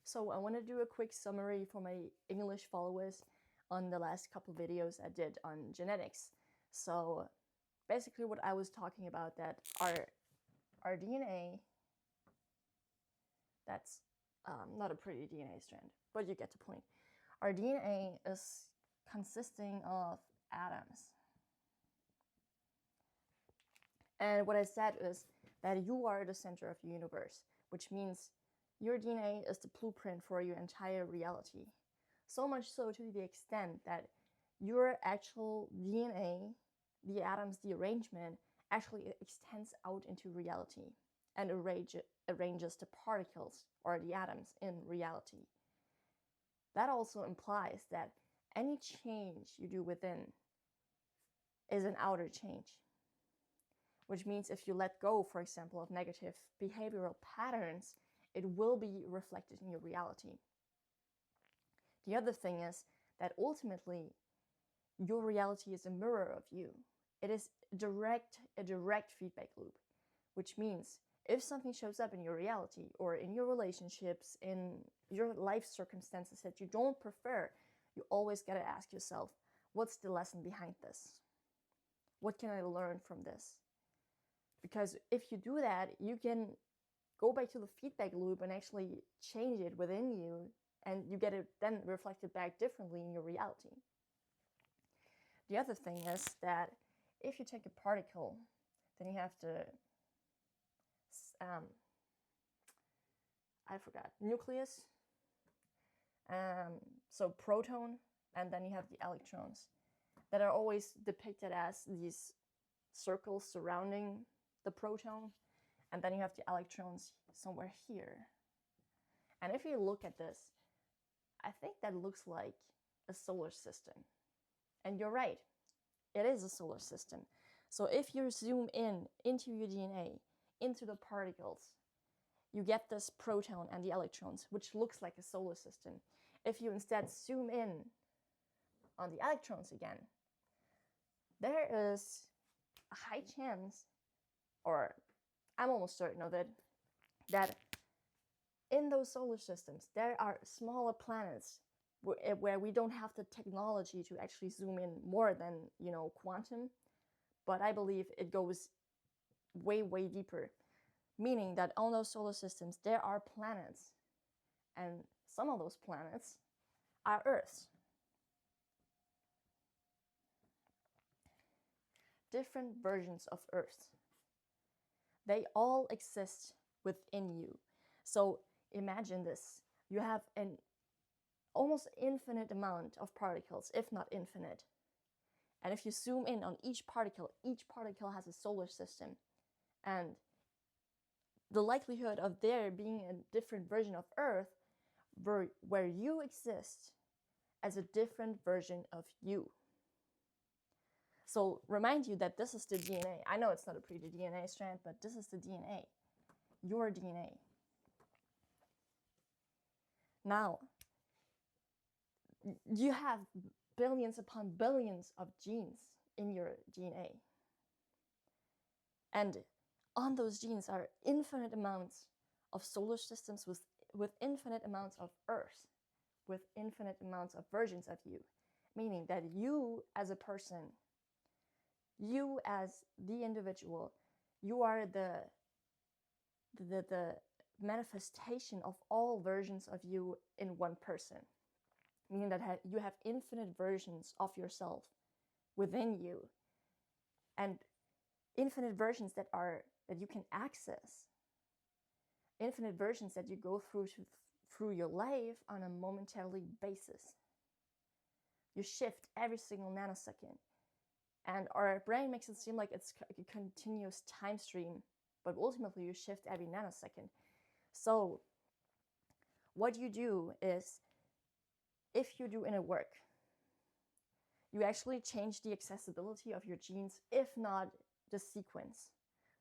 So I want to do a quick summary for my English followers on the last couple videos I did on genetics. So basically what I was talking about, that our DNA, that's not a pretty DNA strand, but you get the point. Our DNA is consisting of atoms. And what I said is that you are the center of the universe, which means your DNA is the blueprint for your entire reality. So much so to the extent that your actual DNA, the atoms, the arrangement, actually extends out into reality and arranges the particles or the atoms in reality. That also implies that any change you do within is an outer change, which means if you let go, for example, of negative behavioral patterns, it will be reflected in your reality. The other thing is that ultimately, your reality is a mirror of you. It is a direct feedback loop, which means if something shows up in your reality or in your relationships, in your life circumstances that you don't prefer, you always got to ask yourself, what's the lesson behind this? What can I learn from this? Because if you do that, you can go back to the feedback loop and actually change it within you, and you get it then reflected back differently in your reality. The other thing is that if you take a particle, then you have the nucleus, so proton, and then you have the electrons that are always depicted as these circles surrounding the proton, and then you have the electrons somewhere here. And if you look at this, I think that looks like a solar system. And you're right, it is a solar system. So if you zoom in into your DNA, into the particles, you get this proton and the electrons, which looks like a solar system. If you instead zoom in on the electrons again, there is a high chance, or I'm almost certain of it, that in those solar systems, there are smaller planets where we don't have the technology to actually zoom in more than, quantum. But I believe it goes way, way deeper, meaning that on those solar systems, there are planets, and some of those planets are Earths. Different versions of Earth. They all exist within you. So imagine this. You have an almost infinite amount of particles, if not infinite. And if you zoom in on each particle has a solar system. And the likelihood of there being a different version of Earth where you exist as a different version of you. So remind you that this is the DNA. I know it's not a pretty DNA strand, but this is the DNA, your DNA. Now, you have billions upon billions of genes in your DNA. And on those genes are infinite amounts of solar systems with infinite amounts of Earth, with infinite amounts of versions of you. Meaning that you as a person, you as the individual, you are the manifestation of all versions of you in one person. Meaning that you have infinite versions of yourself within you, and infinite versions that you can access, infinite versions that you go through your life on a momentary basis. You shift every single nanosecond, and our brain makes it seem like it's a continuous time stream, but ultimately you shift every nanosecond. So what you do is, if you do inner work, you actually change the accessibility of your genes, if not the sequence.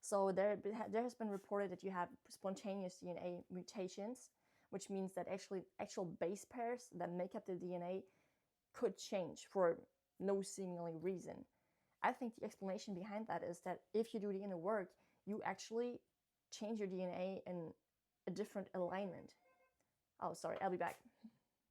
So there has been reported that you have spontaneous DNA mutations, which means that actual base pairs that make up the DNA could change for no seemingly reason. I think the explanation behind that is that if you do the inner work, you actually change your DNA in a different alignment. Oh, sorry, I'll be back.